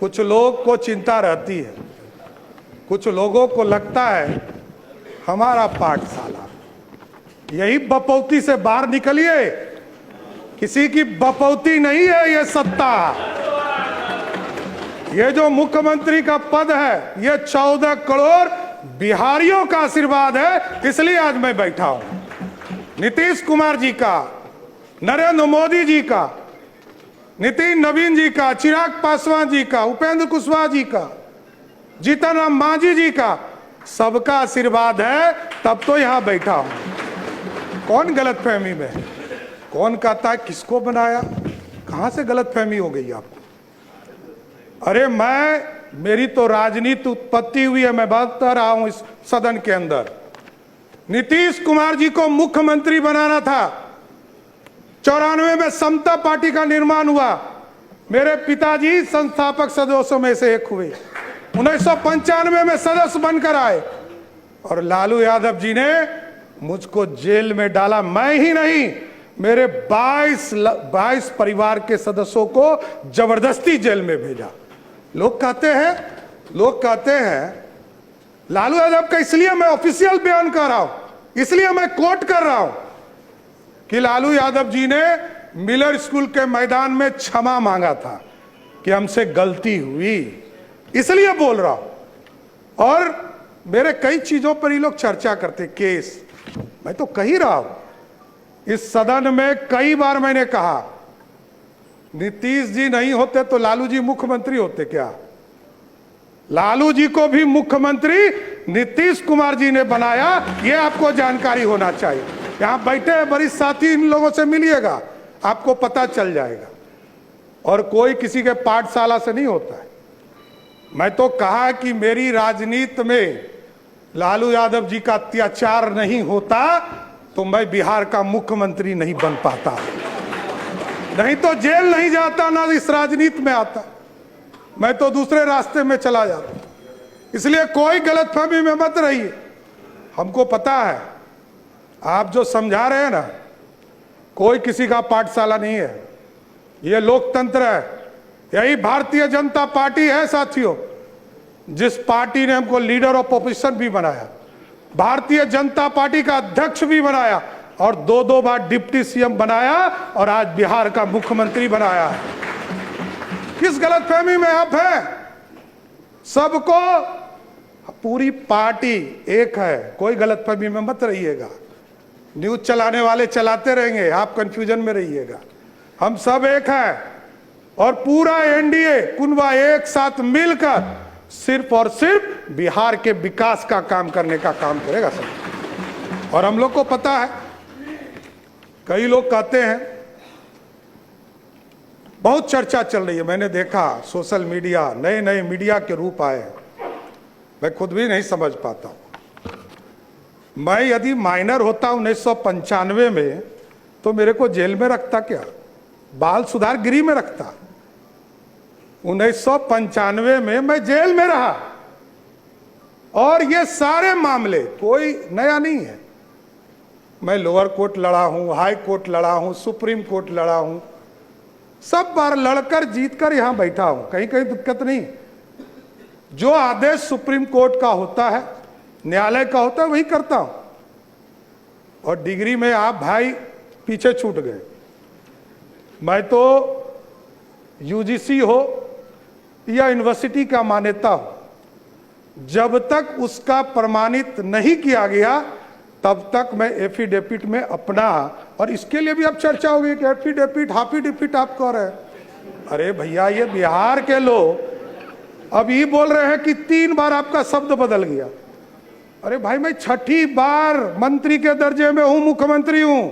कुछ लोग को चिंता रहती है, कुछ लोगों को लगता है हमारा पाठशाला, यही बपौती से बाहर निकलिए, किसी की बपौती नहीं है ये सत्ता। ये जो मुख्यमंत्री का पद है ये 14 करोड़ बिहारियों का आशीर्वाद है, इसलिए आज मैं बैठा हूं। नीतीश कुमार जी का, नरेंद्र मोदी जी का, नितिन नवीन जी का, चिराग पासवान जी का, उपेंद्र कुशवाहा जी का, जीतन राम मांझी जी का, सबका आशीर्वाद है, तब तो यहां बैठा हूं। कौन गलतफहमी में, कौन कहता है किसको बनाया, कहां से गलतफहमी हो गई आपको? अरे मेरी तो राजनीति उत्पत्ति हुई है, मैं बता रहा हूं इस सदन के अंदर। नीतीश कुमार जी को मुख्यमंत्री बनाना था, 94 में समता पार्टी का निर्माण हुआ, मेरे पिताजी संस्थापक सदस्यों में से एक हुए, 1995 में सदस्य बनकर आए और लालू यादव जी ने मुझको जेल में डाला। मैं ही नहीं, मेरे 22 परिवार के सदस्यों को जबरदस्ती जेल में भेजा। लोग कहते हैं लालू यादव का, इसलिए मैं ऑफिशियल बयान कर रहा हूं, इसलिए मैं कोट कर रहा हूं कि लालू यादव जी ने मिलर स्कूल के मैदान में क्षमा मांगा था कि हमसे गलती हुई, इसलिए बोल रहा हूं। और मेरे कई चीजों पर ये लोग चर्चा करते, केस, मैं तो कह ही रहा हूं इस सदन में कई बार मैंने कहा, नीतीश जी नहीं होते तो लालू जी मुख्यमंत्री होते क्या? लालू जी को भी मुख्यमंत्री नीतीश कुमार जी ने बनाया, यह आपको जानकारी होना चाहिए। यहां बैठे हैं वरिष्ठ साथी, इन लोगों से मिलिएगा, आपको पता चल जाएगा। और कोई किसी के पाठशाला से नहीं होता है। मैं तो कहा कि मेरी राजनीति में लालू यादव जी का अत्याचार नहीं होता तो मैं बिहार का मुख्यमंत्री नहीं बन पाता, नहीं तो जेल नहीं जाता, ना इस राजनीति में आता, मैं तो दूसरे रास्ते में चला जाता। इसलिए कोई गलतफहमी में मत रहिए। हमको पता है आप जो समझा रहे हैं ना, कोई किसी का पाठशाला नहीं है, ये लोकतंत्र है। यही भारतीय जनता पार्टी है साथियों, जिस पार्टी ने हमको लीडर ऑफ ऑपोजिशन भी बनाया, भारतीय जनता पार्टी का अध्यक्ष भी बनाया और 2 बार डिप्टी सीएम बनाया और आज बिहार का मुख्यमंत्री बनाया है। किस गलतफहमी में आप हैं? सबको, पूरी पार्टी एक है, कोई गलतफहमी में मत रहिएगा। न्यूज चलाने वाले चलाते रहेंगे, आप कंफ्यूजन में रहिएगा। हम सब एक हैं और पूरा एनडीए कुनबा एक साथ मिलकर सिर्फ और सिर्फ बिहार के विकास का काम करने का काम करेगा सब। और हम लोग को पता है, कई लोग कहते हैं, बहुत चर्चा चल रही है, मैंने देखा सोशल मीडिया, नए नए मीडिया के रूप आए, मैं खुद भी नहीं समझ पाता हूं। मैं यदि माइनर होता 1995 में तो मेरे को जेल में रखता क्या, बाल सुधार गृह में रखता। 1995 में मैं जेल में रहा और ये सारे मामले कोई नया नहीं है। मैं लोअर कोर्ट लड़ा हूं, हाई कोर्ट लड़ा हूं, सुप्रीम कोर्ट लड़ा हूं, सब बार लड़कर जीतकर यहां बैठा हूं, कहीं कहीं दिक्कत नहीं। जो आदेश सुप्रीम कोर्ट का होता है, न्यायालय का होता है, वही करता हूं। और डिग्री में आप भाई पीछे छूट गए। मैं तो यूजीसी हो या यूनिवर्सिटी का मान्यता हो, जब तक उसका प्रमाणित नहीं किया गया तब तक मैं एफिडेविट में अपना, और इसके लिए भी अब चर्चा होगी कि एफिडेविट हाफिडेविट आप कह रहे हैं। अरे भैया, ये बिहार के लोग अब ये बोल रहे हैं कि 3 बार आपका शब्द बदल गया। अरे भाई, मैं 6ठी बार मंत्री के दर्जे में हूं, मुख्यमंत्री हूं।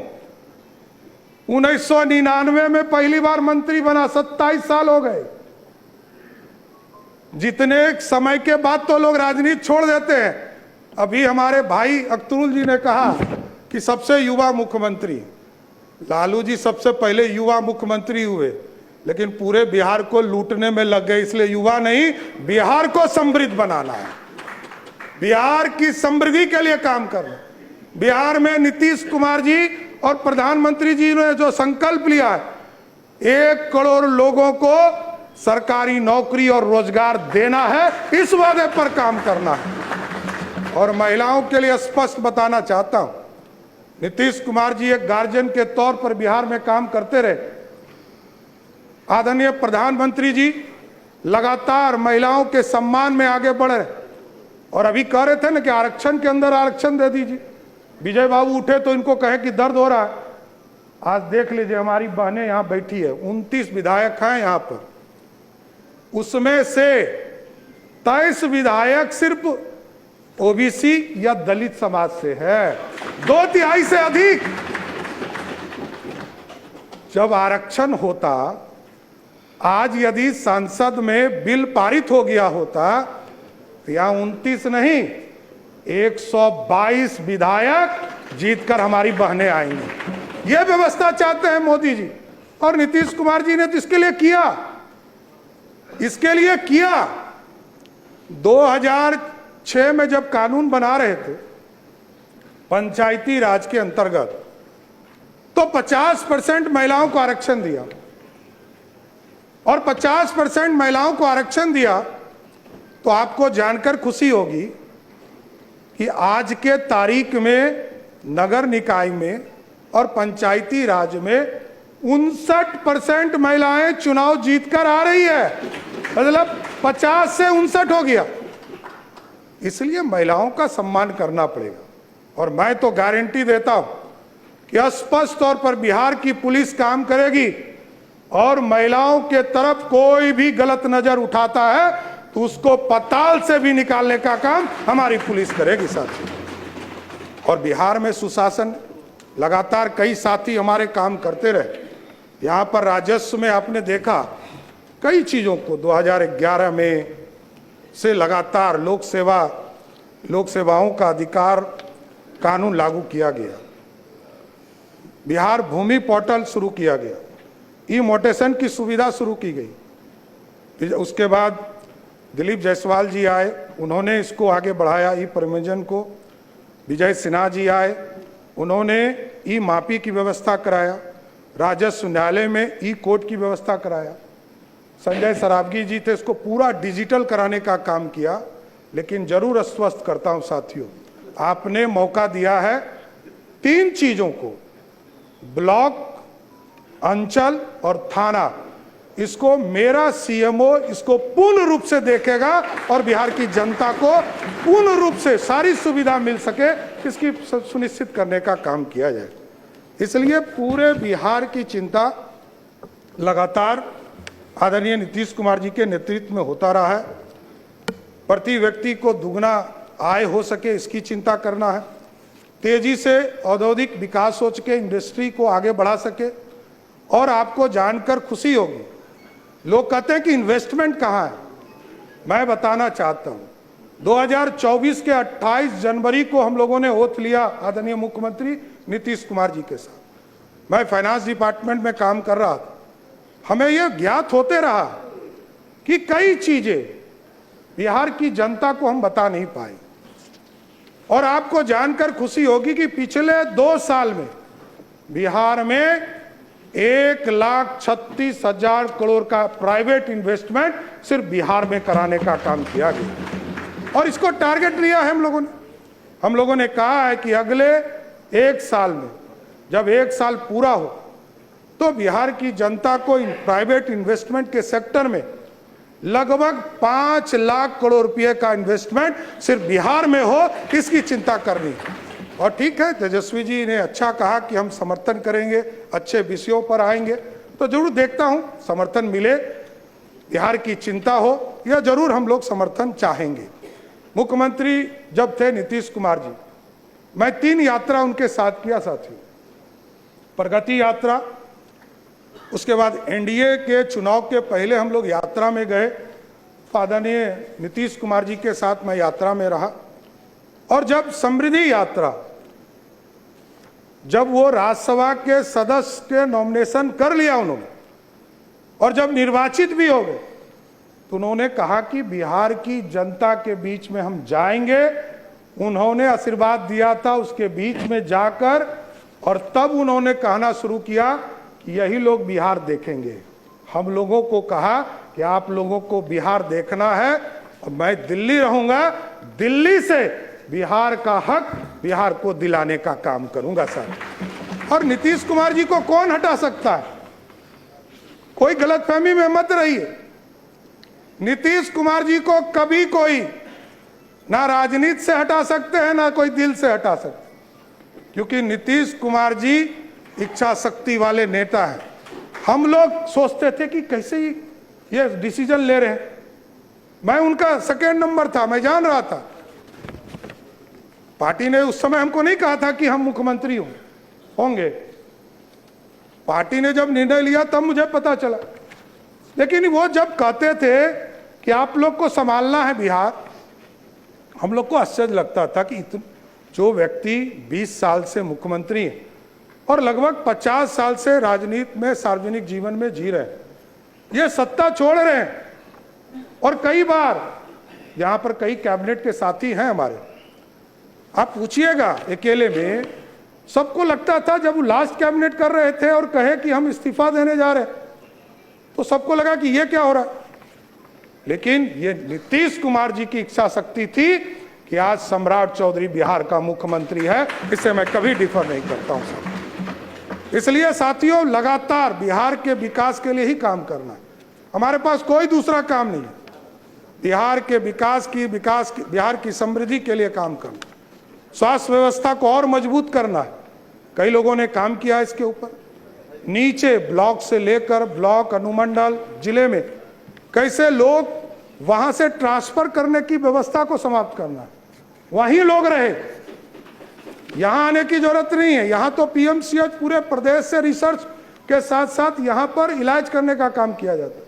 1999 में पहली बार मंत्री बना, 27 साल हो गए। जितने समय के बाद तो लोग राजनीति छोड़ देते हैं। अभी हमारे भाई अख्तरुल जी ने कहा कि सबसे युवा मुख्यमंत्री, लालू जी सबसे पहले युवा मुख्यमंत्री हुए, लेकिन पूरे बिहार को लूटने में लग गए। इसलिए युवा नहीं, बिहार को समृद्ध बनाना है, बिहार की समृद्धि के लिए काम करना। बिहार में नीतीश कुमार जी और प्रधानमंत्री जी ने जो संकल्प लिया है, 1 करोड़ लोगों को सरकारी नौकरी और रोजगार देना है, इस वादे पर काम करना है। और महिलाओं के लिए स्पष्ट बताना चाहता हूं, नीतीश कुमार जी एक गार्जियन के तौर पर बिहार में काम करते रहे। आदरणीय प्रधानमंत्री जी लगातार महिलाओं के सम्मान में आगे बढ़ रहे, और अभी कह रहे थे ना कि आरक्षण के अंदर आरक्षण दे दीजिए। विजय बाबू उठे तो इनको कहे कि दर्द हो रहा है। आज देख लीजिए, हमारी बहनें यहां बैठी है, 29 विधायक हैं यहां पर, उसमें से 23 विधायक सिर्फ ओबीसी या दलित समाज से है, 2/3 से अधिक। जब आरक्षण होता, आज यदि संसद में बिल पारित हो गया होता तो यहां 29 नहीं 122 विधायक जीतकर हमारी बहनें आएंगी। यह व्यवस्था चाहते हैं मोदी जी, और नीतीश कुमार जी ने तो इसके लिए किया। 2006 में जब कानून बना रहे थे पंचायती राज के अंतर्गत, तो 50% महिलाओं को आरक्षण दिया, और 50% महिलाओं को आरक्षण दिया तो आपको जानकर खुशी होगी कि आज के तारीख में नगर निकाय में और पंचायती राज में 59% महिलाएं चुनाव जीतकर आ रही है। मतलब 50 से 59 हो गया। इसलिए महिलाओं का सम्मान करना पड़ेगा, और मैं तो गारंटी देता हूं कि स्पष्ट तौर पर बिहार की पुलिस काम करेगी, और महिलाओं के तरफ कोई भी गलत नजर उठाता है तो उसको पताल से भी निकालने का काम हमारी पुलिस करेगी साथी। और बिहार में सुशासन, लगातार कई साथी हमारे काम करते रहे। यहाँ पर राजस्व में आपने देखा कई चीज़ों को 2011 में से लगातार लोक सेवाओं का अधिकार कानून लागू किया गया। बिहार भूमि पोर्टल शुरू किया गया, ई मोटेशन की सुविधा शुरू की गई। उसके बाद दिलीप जायसवाल जी आए, उन्होंने इसको आगे बढ़ाया, ई प्रबंधन को। विजय सिन्हा जी आए, उन्होंने ई मापी की व्यवस्था कराया। राजस्व न्यायालय में ई कोर्ट की व्यवस्था कराया। संजय सरावगी जी थे, इसको पूरा डिजिटल कराने का काम किया। लेकिन जरूर आश्वस्त करता हूं साथियों, आपने मौका दिया है 3 चीजों को, ब्लॉक, अंचल और थाना, इसको मेरा सीएमओ इसको पूर्ण रूप से देखेगा और बिहार की जनता को पूर्ण रूप से सारी सुविधा मिल सके, इसकी सुनिश्चित करने का काम किया जाए। इसलिए पूरे बिहार की चिंता लगातार आदरणीय नीतीश कुमार जी के नेतृत्व में होता रहा है। प्रति व्यक्ति को दुगना आय हो सके, इसकी चिंता करना है। तेजी से औद्योगिक विकास हो सके, इंडस्ट्री को आगे बढ़ा सके। और आपको जानकर खुशी होगी, लोग कहते हैं कि इन्वेस्टमेंट कहाँ है। मैं बताना चाहता हूँ, 2024 के 28 जनवरी को हम लोगों ने ओथ लिया आदरणीय मुख्यमंत्री नीतीश कुमार जी के साथ। मैं फाइनेंस डिपार्टमेंट में काम कर रहा था। हमें यह ज्ञात होते रहा कि कई चीजें बिहार की जनता को हम बता नहीं पाए, और आपको जानकर खुशी होगी कि पिछले 2 साल में बिहार में 1,36,000 करोड़ का प्राइवेट इन्वेस्टमेंट सिर्फ बिहार में कराने का काम किया गया, और इसको टारगेट लिया है हम लोगों ने कहा है कि अगले 1 साल में, जब 1 साल पूरा हो, तो बिहार की जनता को प्राइवेट इन्वेस्टमेंट के सेक्टर में लगभग 5 लाख करोड़ रुपए का इन्वेस्टमेंट सिर्फ बिहार में हो, इसकी चिंता करनी है। और ठीक है, तेजस्वी जी ने अच्छा कहा कि हम समर्थन करेंगे, अच्छे विषयों पर आएंगे, तो जरूर देखता हूं समर्थन मिले, बिहार की चिंता हो, यह जरूर हम लोग समर्थन चाहेंगे। मुख्यमंत्री जब थे नीतीश कुमार जी, मैं 3 यात्रा उनके साथ किया साथियों। प्रगति यात्रा, उसके बाद एनडीए के चुनाव के पहले हम लोग यात्रा में गए, आदरणीय नीतीश कुमार जी के साथ मैं यात्रा में रहा। और जब समृद्धि यात्रा, जब वो राज्यसभा के सदस्य के नॉमिनेशन कर लिया उन्होंने, और जब निर्वाचित भी हो गए, तो उन्होंने कहा कि बिहार की जनता के बीच में हम जाएंगे। उन्होंने आशीर्वाद दिया था उसके बीच में जाकर, और तब उन्होंने कहना शुरू किया कि यही लोग बिहार देखेंगे। हम लोगों को कहा कि आप लोगों को बिहार देखना है, मैं दिल्ली रहूंगा, दिल्ली से बिहार का हक बिहार को दिलाने का काम करूंगा सर। और नीतीश कुमार जी को कौन हटा सकता है? कोई गलतफहमी में मत रहिए। नीतीश कुमार जी को कभी कोई ना राजनीति से हटा सकते हैं ना कोई दिल से हटा सकते, क्योंकि नीतीश कुमार जी इच्छा शक्ति वाले नेता हैं। हम लोग सोचते थे कि कैसे ये डिसीजन ले रहे हैं, मैं उनका सेकेंड नंबर था, मैं जान रहा था। पार्टी ने उस समय हमको नहीं कहा था कि हम मुख्यमंत्री होंगे, पार्टी ने जब निर्णय लिया तब मुझे पता चला। लेकिन वो जब कहते थे कि आप लोग को संभालना है बिहार, हम लोग को आश्चर्य लगता था कि जो व्यक्ति 20 साल से मुख्यमंत्री है और लगभग 50 साल से राजनीति में सार्वजनिक जीवन में जी रहे हैं, ये सत्ता छोड़ रहे हैं। और कई बार यहाँ पर कई कैबिनेट के साथी हैं हमारे, आप पूछिएगा अकेले में, सबको लगता था जब वो लास्ट कैबिनेट कर रहे थे और कहे कि हम इस्तीफा देने जा रहे हैं, तो सबको लगा कि ये क्या हो रहा है। लेकिन ये नीतीश कुमार जी की इच्छा शक्ति थी कि आज सम्राट चौधरी बिहार का मुख्यमंत्री है, इससे मैं कभी डिफर नहीं करता हूं सर। इसलिए साथियों, लगातार बिहार के विकास के लिए ही काम करना है, हमारे पास कोई दूसरा काम नहीं है। बिहार के विकास की बिहार की समृद्धि के लिए काम करना, स्वास्थ्य व्यवस्था को और मजबूत करना है। कई लोगों ने काम किया इसके ऊपर, नीचे ब्लॉक से लेकर ब्लॉक, अनुमंडल, जिले में कैसे लोग वहां से ट्रांसफर करने की व्यवस्था को समाप्त करना है, वहीं लोग रहे, यहां आने की जरूरत नहीं है। यहां तो पीएमसीएच पूरे प्रदेश से रिसर्च के साथ साथ यहां पर इलाज करने का काम किया जाता है।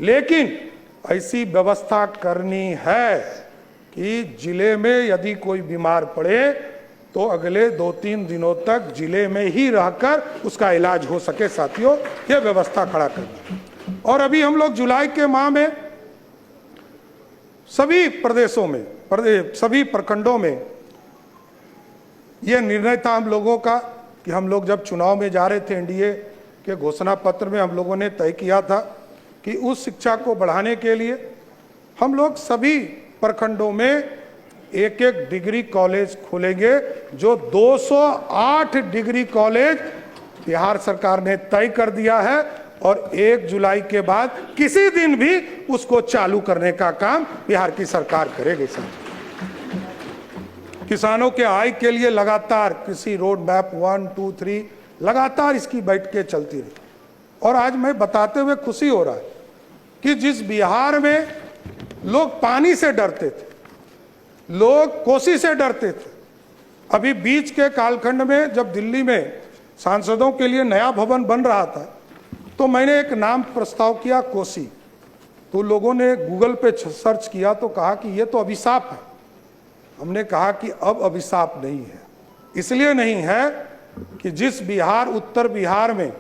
लेकिन ऐसी व्यवस्था करनी है कि जिले में यदि कोई बीमार पड़े तो अगले 2-3 दिनों तक जिले में ही रहकर उसका इलाज हो सके। साथियों, यह व्यवस्था खड़ा करना। और अभी हम लोग जुलाई के माह में सभी प्रदेशों में, सभी प्रखंडों में यह निर्णय था हम लोगों का कि हम लोग जब चुनाव में जा रहे थे, एनडीए के घोषणा पत्र में हम लोगों ने तय किया था कि उस शिक्षा को बढ़ाने के लिए हम लोग सभी प्रखंडों में एक डिग्री कॉलेज खोलेंगे। जो 208 डिग्री कॉलेज बिहार सरकार ने तय कर दिया है और 1 जुलाई के बाद किसी दिन भी उसको चालू करने का काम बिहार की सरकार करेगी। सर, किसानों के आय के लिए लगातार कृषि रोड मैप 1, 2, 3 लगातार इसकी बैठकें चलती रही। और आज मैं बताते हुए खुशी हो रहा है कि जिस बिहार में लोग पानी से डरते थे, लोग कोसी से डरते थे, अभी बीच के कालखंड में जब दिल्ली में सांसदों के लिए नया भवन बन रहा था तो मैंने एक नाम प्रस्ताव किया, कोसी। तो लोगों ने गूगल पे सर्च किया तो कहा कि ये तो अभिशाप है। हमने कहा कि अब अभिशाप नहीं है। इसलिए नहीं है कि जिस बिहार, उत्तर बिहार में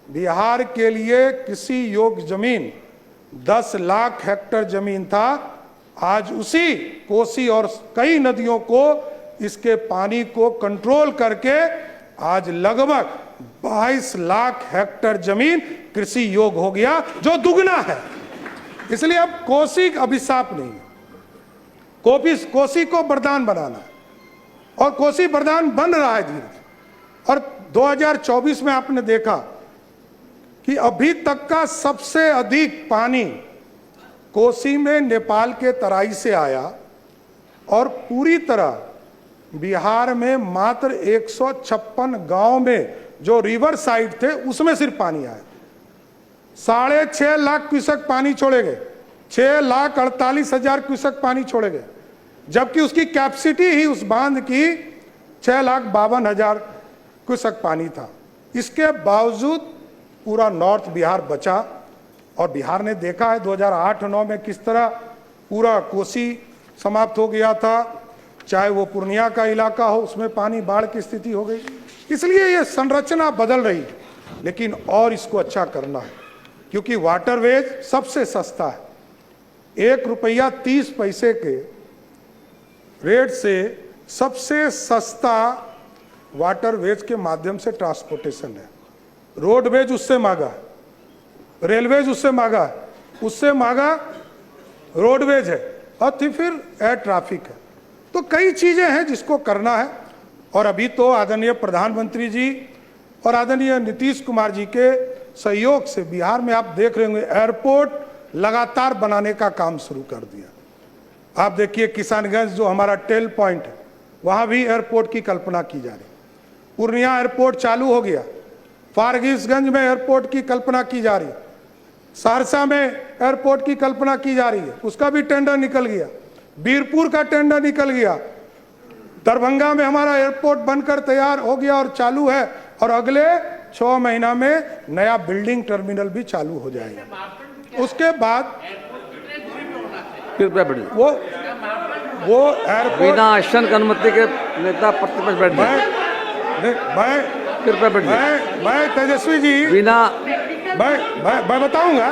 बिहार के लिए कृषि योग्य जमीन 10 लाख हेक्टेयर जमीन था, आज उसी कोसी और कई नदियों को, इसके पानी को कंट्रोल करके आज लगभग 22 लाख हेक्टेयर जमीन कृषि योग्य हो गया, जो दुगना है। इसलिए अब कोसी अभिशाप नहीं है, कोसी को वरदान बनाना है और कोसी वरदान बन रहा है धीरे। और 2024 में आपने देखा कि अभी तक का सबसे अधिक पानी कोसी में नेपाल के तराई से आया और पूरी तरह बिहार में मात्र 156 गांव में जो रिवर साइड थे उसमें सिर्फ पानी आया। 6.5 लाख क्यूसेक पानी छोड़े गए, 6,48,000 क्यूसेक पानी छोड़े गए, जबकि उसकी कैपेसिटी ही उस बांध की 6,52,000 क्यूसेक पानी था। इसके बावजूद पूरा नॉर्थ बिहार बचा और बिहार ने देखा है 2008-9 में किस तरह पूरा कोसी समाप्त हो गया था, चाहे वो पूर्णिया का इलाका हो, उसमें पानी बाढ़ की स्थिति हो गई। इसलिए ये संरचना बदल रही है, लेकिन और इसको अच्छा करना है, क्योंकि वाटरवेज सबसे सस्ता है। 1 रुपया 30 पैसे के रेट से सबसे सस्ता वाटरवेज के माध्यम से ट्रांसपोर्टेशन है। रोडवेज उससे महंगा है, रेलवेज उससे महंगा है, उससे महंगा रोडवेज है और फिर एयर ट्रैफिक है। तो कई चीजें हैं जिसको करना है। और अभी तो आदरणीय प्रधानमंत्री जी और आदरणीय नीतीश कुमार जी के सहयोग से बिहार में आप देख रहे होंगे एयरपोर्ट लगातार बनाने का काम शुरू कर दिया। आप देखिए किशनगंज जो हमारा टेल पॉइंट है वहां भी एयरपोर्ट की कल्पना की जा रही। पूर्णिया एयरपोर्ट चालू हो गया, फारबिसगंज में एयरपोर्ट की कल्पना की जा रही, सहरसा में एयरपोर्ट की कल्पना की जा रही है, उसका भी टेंडर निकल गया, बीरपुर का टेंडर निकल गया, दरभंगा में हमारा एयरपोर्ट बनकर तैयार हो गया और चालू है, और अगले 6 महीना में नया बिल्डिंग टर्मिनल भी चालू हो जाएगा। उसके बाद वो एयरपोर्ट बिना आश्वासन की अनुमति के नेता प्रतिपक्ष बैठ गए। मैं तेजस्वी जी बिना मैं बताऊंगा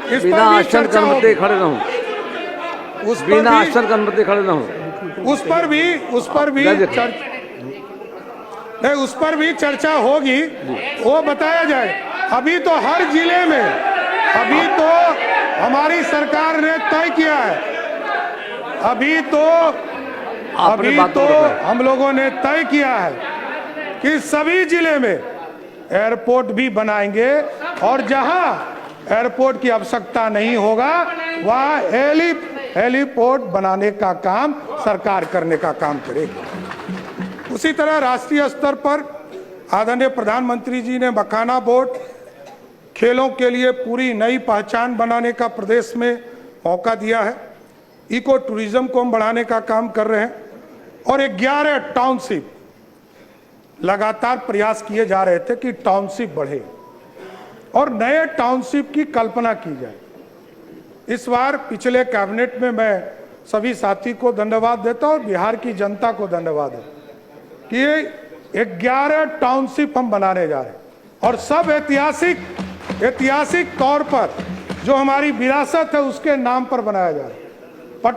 इस बिना पर भी आश्वासन की चर्चा अनुमति होगी। खड़े रहूं, उस पर बिना भी आश्वासन की अनुमति खड़े रहूं। उस पर भी चर्चा होगी, वो बताया जाए। अभी तो हर जिले में, अभी तो हमारी सरकार ने तय किया है, अभी तो हम लोगों ने तय किया है कि सभी जिले में एयरपोर्ट भी बनाएंगे और जहां एयरपोर्ट की आवश्यकता नहीं होगा वहां हेलीपोर्ट बनाने का काम सरकार करने का काम करेगी। उसी तरह राष्ट्रीय स्तर पर आदरणीय प्रधानमंत्री जी ने मखाना बोर्ड खेलों के लिए पूरी नई पहचान बनाने का प्रदेश में मौका दिया है। इको टूरिज्म को हम बढ़ाने का काम कर रहे हैं और 11 टाउनशिप लगातार प्रयास किए जा रहे थे कि टाउनशिप बढ़े और नए टाउनशिप की कल्पना की जाए। इस बार पिछले कैबिनेट में मैं सभी साथी को धन्यवाद देता हूं और बिहार की जनता को धन्यवाद है कि 11 टाउनशिप हम बनाने जा रहे हैं और सब ऐतिहासिक तौर पर जो हमारी विरासत है उसके नाम पर बनाया जा रहा है।